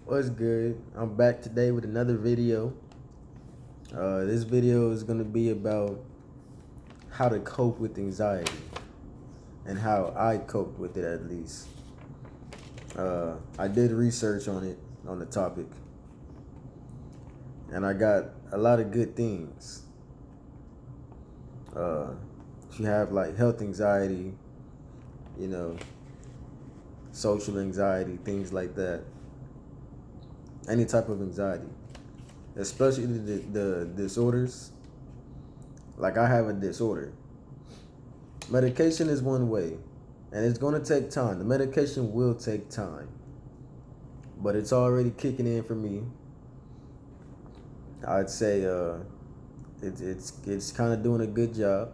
What's good? I'm back today with another video. This video is going to be about how to cope with anxiety and how I coped with it, at least. I did research on it, on the topic, and I got a lot of good things. If you have like health anxiety, you know, social anxiety, things like that, any type of anxiety, especially the disorders. Like I have a disorder. Medication is one way, and it's going to take time. The medication will take time, but it's already kicking in for me. I'd say it's kind of doing a good job,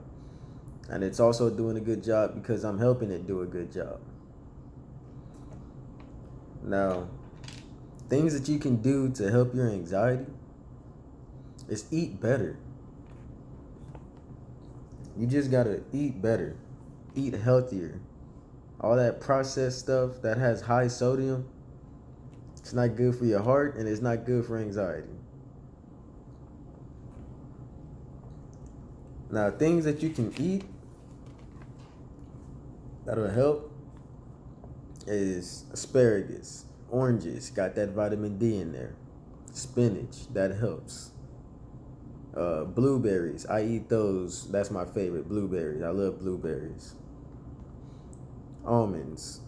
and it's also doing a good job because I'm helping it do a good job. Now, things that you can do to help your anxiety is eat better. You just gotta eat better, eat healthier. All that processed stuff that has high sodium, it's not good for your heart and it's not good for anxiety. Now, things that you can eat that'll help is asparagus, oranges, got that vitamin D in there. Spinach, that helps. Blueberries, I eat those. That's my favorite, blueberries. I love blueberries. Almonds,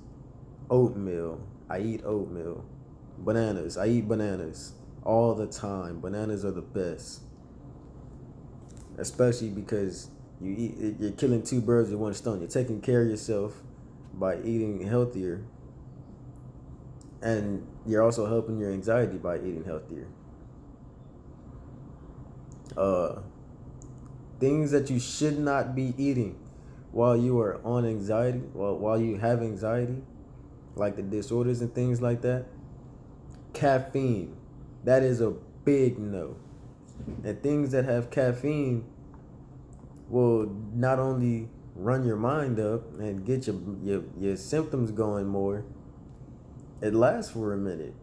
oatmeal, I eat oatmeal. Bananas, I eat bananas all the time. Bananas are the best, especially because you're killing two birds with one stone. You're taking care of yourself by eating healthier, and you're also helping your anxiety by eating healthier. Things that you should not be eating while you are on anxiety, while you have anxiety, like the disorders and things like that. Caffeine, that is a big no. And things that have caffeine will not only run your mind up and get your symptoms going more, it lasts for a minute.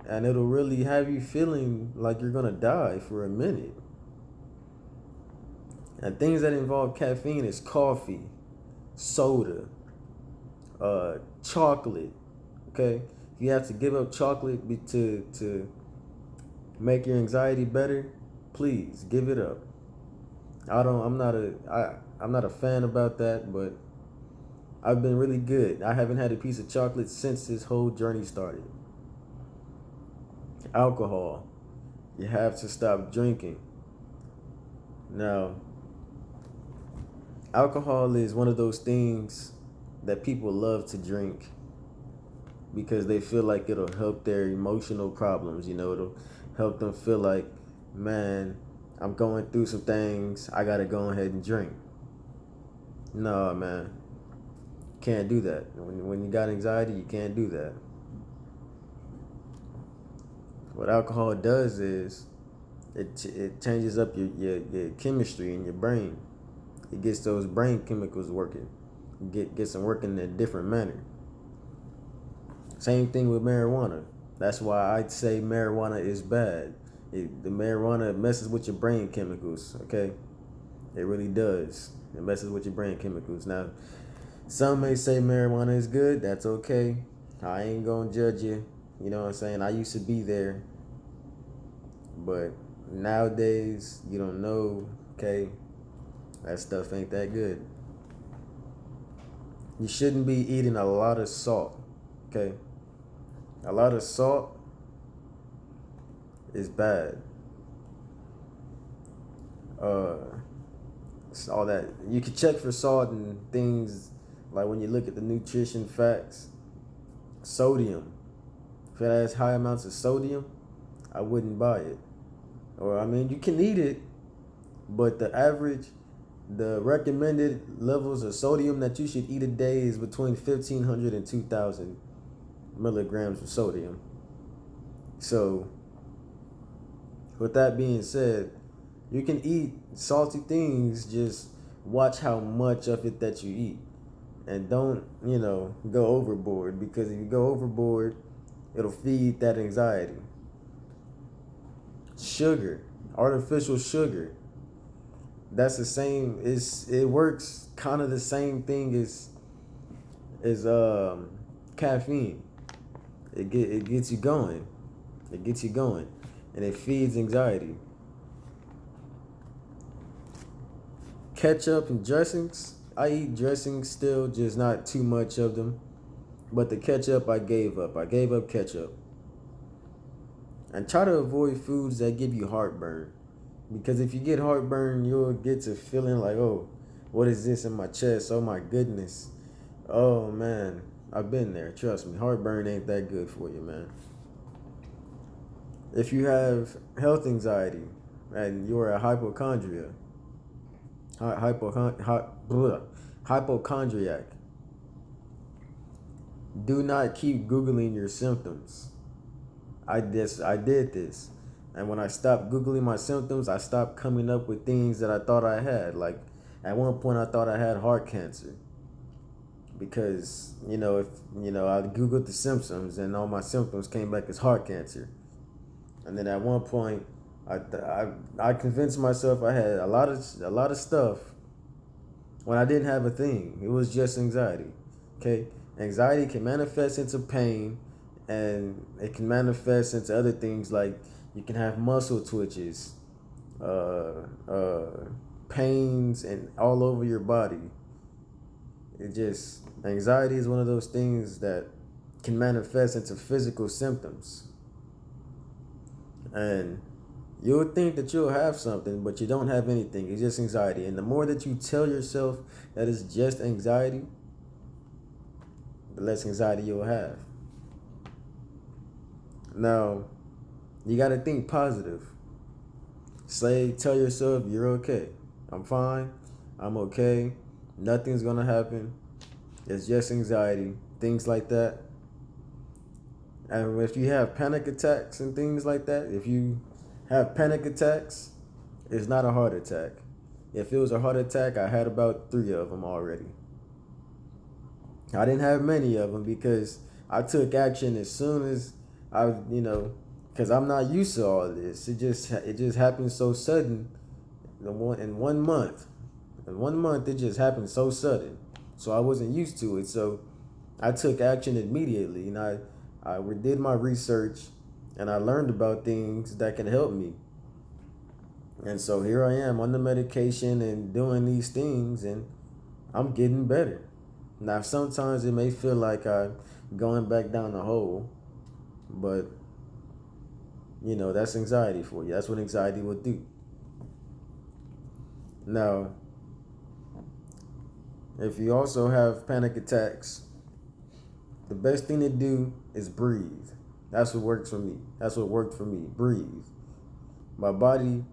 And it'll really have you feeling like you're gonna die for a minute. And things that involve caffeine is coffee, soda, chocolate. Okay, if you have to give up chocolate to make your anxiety better, please give it up. I'm not a fan about that, but I've been really good. I haven't had a piece of chocolate since this whole journey started. Alcohol, you have to stop drinking. Now, alcohol is one of those things that people love to drink because they feel like it'll help their emotional problems. It'll help them feel like, man, I'm going through some things. I gotta go ahead and drink. No, man, can't do that. When you got anxiety, you can't do that. What alcohol does is it changes up your chemistry in your brain. It gets those brain chemicals working. Gets them working in a different manner. Same thing with marijuana. That's why I'd say marijuana is bad. The marijuana messes with your brain chemicals, okay? It really does. It messes with your brain chemicals. Now, some may say marijuana is good. That's okay. I ain't gonna judge you. You know what I'm saying? I used to be there. But nowadays, you don't know, okay? That stuff ain't that good. You shouldn't be eating a lot of salt, okay? A lot of salt is bad. It's all that. You can check for salt and things like when you look at the nutrition facts. Sodium. If it has high amounts of sodium, I wouldn't buy it. Or, I mean, you can eat it, but the recommended levels of sodium that you should eat a day is between 1,500 and 2,000 milligrams of sodium. So, with that being said, you can eat salty things, just watch how much of it that you eat. And don't, go overboard, because if you go overboard, It'll feed that anxiety. Sugar, artificial sugar. That's the same. It works kind of the same thing as caffeine. It gets you going. It gets you going, and it feeds anxiety. Ketchup and dressings. I eat dressings still, just not too much of them. But the ketchup I gave up. I gave up ketchup. And try to avoid foods that give you heartburn. Because if you get heartburn, you'll get to feeling like, oh, what is this in my chest? Oh my goodness. Oh man. I've been there. Trust me. Heartburn ain't that good for you, man. If you have health anxiety and you're a hypochondriac, do not keep Googling your symptoms. I did this. And when I stopped Googling my symptoms, I stopped coming up with things that I thought I had. Like at one point I thought I had heart cancer. Because, if I Googled the symptoms and all my symptoms came back as heart cancer. And then at one point I convinced myself I had a lot of stuff when I didn't have a thing. It was just anxiety. Okay? Anxiety can manifest into pain, and it can manifest into other things like you can have muscle twitches, pains, and all over your body. Anxiety is one of those things that can manifest into physical symptoms. And you'll think that you'll have something, but you don't have anything. It's just anxiety. And the more that you tell yourself that it's just anxiety, the less anxiety you'll have. Now, you got to think positive. Tell yourself you're okay. I'm fine. I'm okay. Nothing's going to happen. It's just anxiety. Things like that. And if you have panic attacks and things like that, if you have panic attacks, it's not a heart attack. If it was a heart attack, I had about 3 of them already. I didn't have many of them because I took action as soon as because I'm not used to all this. It just happened so sudden. In 1 month, it just happened so sudden. So I wasn't used to it. So I took action immediately, and I did my research, and I learned about things that can help me. And so here I am on the medication and doing these things, and I'm getting better. Now, sometimes it may feel like I'm going back down the hole, but, that's anxiety for you. That's what anxiety will do. Now, if you also have panic attacks, the best thing to do is breathe. That's what works for me. That's what worked for me. Breathe. My body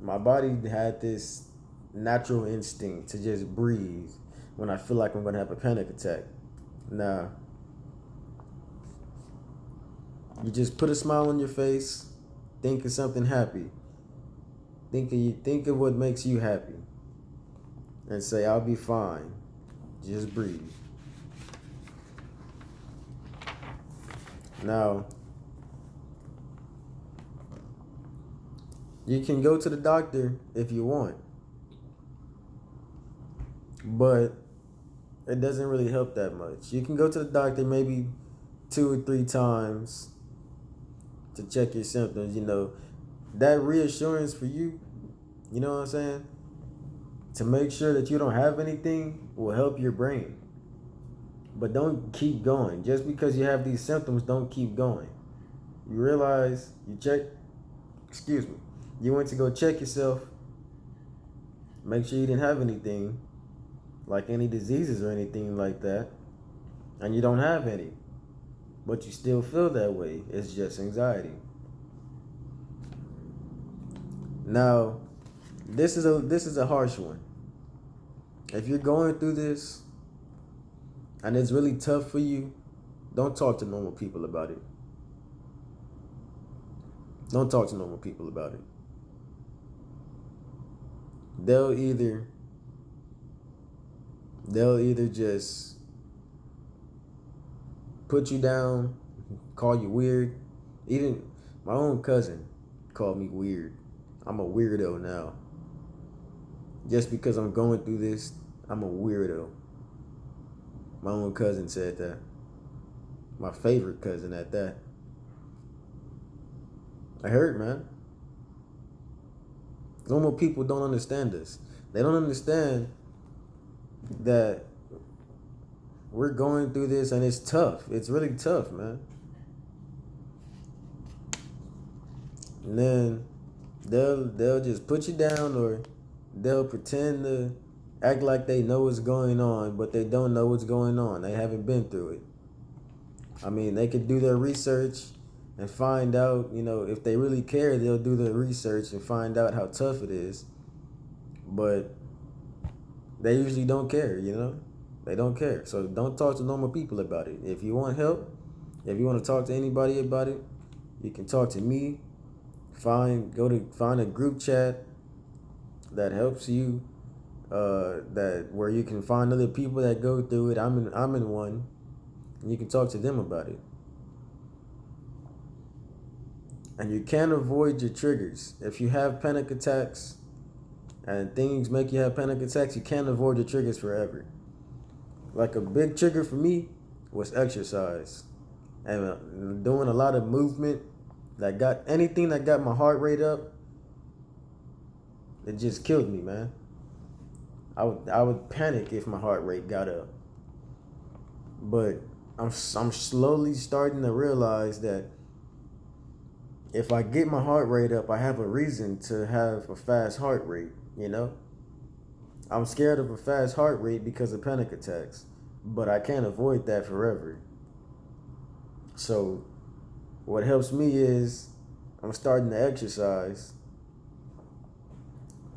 had this natural instinct to just breathe when I feel like I'm going to have a panic attack. Now, you just put a smile on your face, think of something happy. Think of what makes you happy. And say, I'll be fine. Just breathe. Now, you can go to the doctor if you want, but it doesn't really help that much. You can go to the doctor maybe 2 or 3 times to check your symptoms. That reassurance for you, you know what I'm saying? To make sure that you don't have anything will help your brain. But don't keep going. Just because you have these symptoms, don't keep going. You realize you went to go check yourself, make sure you didn't have anything, like any diseases or anything like that, and you don't have any, but you still feel that way. It's just anxiety. Now, this is a harsh one. If you're going through this and it's really tough for you, don't talk to normal people about it. Don't talk to normal people about it. They'll either just put you down, call you weird. Even my own cousin called me weird. I'm a weirdo now. Just because I'm going through this, I'm a weirdo. My own cousin said that. My favorite cousin at that. I heard, man. Normal people don't understand this. They don't understand that we're going through this and it's tough. It's really tough, man. And then they'll just put you down, or they'll pretend to act like they know what's going on, but they don't know what's going on. They haven't been through it. I mean, they could do their research and find out, if they really care, they'll do their research and find out how tough it is. But they usually don't care, They don't care. So don't talk to normal people about it. If you want help, if you want to talk to anybody about it, you can talk to me. Find a group chat that helps you, that where you can find other people that go through it. I'm in one, and you can talk to them about it. And you can't avoid your triggers. If you have panic attacks and things make you have panic attacks, you can't avoid your triggers forever. Like a big trigger for me was exercise and doing a lot of movement that got anything that got my heart rate up. It just killed me, man. I would panic if my heart rate got up. But I'm slowly starting to realize that if I get my heart rate up, I have a reason to have a fast heart rate, I'm scared of a fast heart rate because of panic attacks, but I can't avoid that forever. So what helps me is I'm starting to exercise,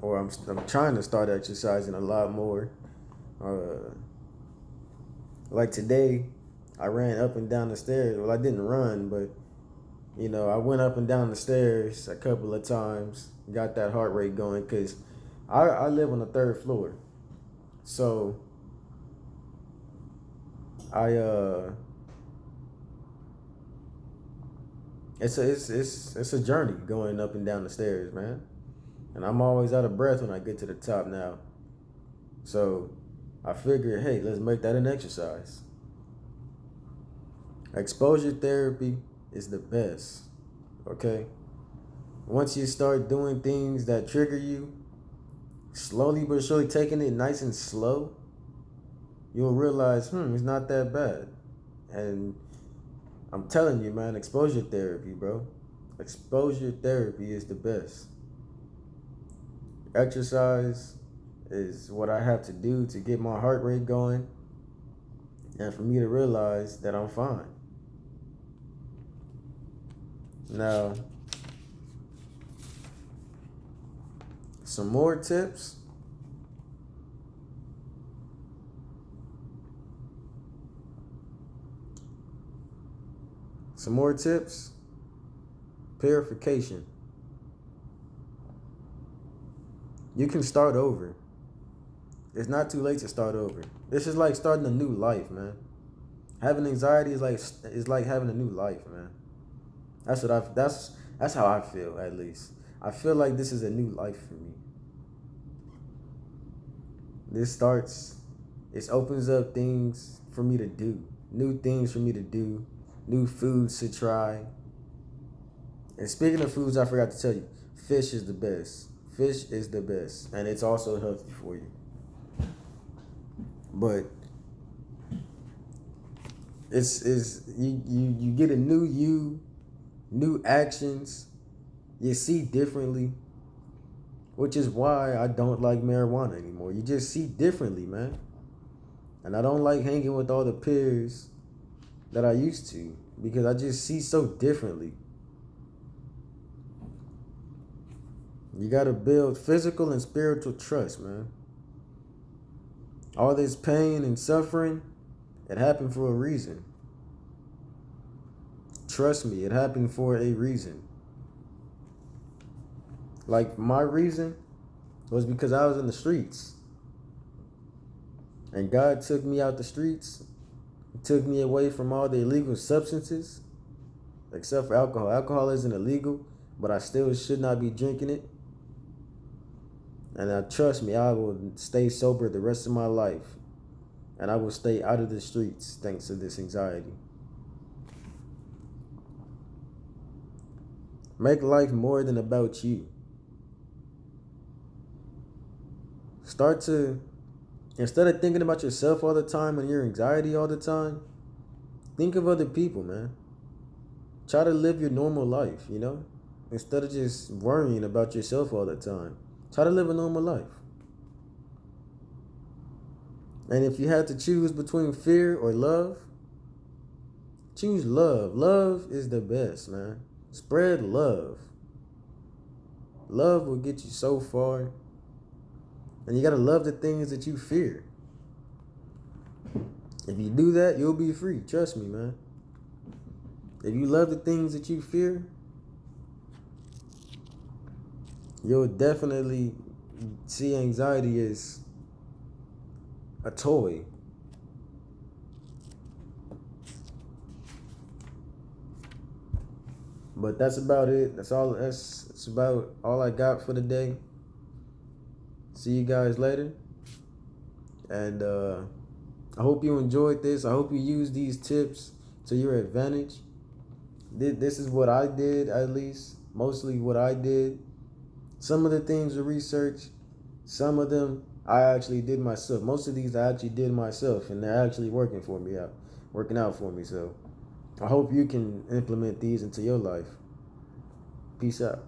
or I'm trying to start exercising a lot more. Like today, I ran up and down the stairs. Well, I didn't run, but I went up and down the stairs a couple of times, got that heart rate going, because I live on the 3rd floor. So it's a journey going up and down the stairs, man. And I'm always out of breath when I get to the top now. So I figured, hey, let's make that an exercise. Exposure therapy is the best, okay? Once you start doing things that trigger you, slowly but surely taking it nice and slow, you'll realize, it's not that bad. And I'm telling you, man, exposure therapy, bro. Exposure therapy is the best. Exercise is what I have to do to get my heart rate going and for me to realize that I'm fine. Now, some more tips. Purification. You can start over. It's not too late to start over. This is like starting a new life, man. Having anxiety is like having a new life, man. That's how I feel, at least. I feel like this is a new life for me. It opens up things for me to do, new things for me to do, new foods to try. And speaking of foods, I forgot to tell you, fish is the best. Fish is the best, and it's also healthy for you. But you get a new you, new actions, you see differently, which is why I don't like marijuana anymore. You just see differently, man. And I don't like hanging with all the peers that I used to, because I just see so differently. You gotta build physical and spiritual trust, man. All this pain and suffering, it happened for a reason. Trust me, it happened for a reason. Like, my reason was because I was in the streets. And God took me out the streets It took me away from all the illegal substances, except for alcohol. Alcohol isn't illegal, but I still should not be drinking it. And trust me, I will stay sober the rest of my life. And I will stay out of the streets thanks to this anxiety. Make life more than about you. Start to, instead of thinking about yourself all the time and your anxiety all the time, think of other people, man. Try to live your normal life, you know? Instead of just worrying about yourself all the time. Try to live a normal life. And if you had to choose between fear or love, choose love. Love is the best, man. Spread love. Love will get you so far. And you gotta love the things that you fear. If you do that, you'll be free. Trust me, man. If you love the things that you fear, you'll definitely see anxiety as a toy. But that's about it. That's about all I got for today. See you guys later. And I hope you enjoyed this. I hope you use these tips to your advantage. This is what I did, at least. Mostly what I did. Some of the things were research. Some of them I actually did myself. Most of these I actually did myself, and they're actually working out for me. So I hope you can implement these into your life. Peace out.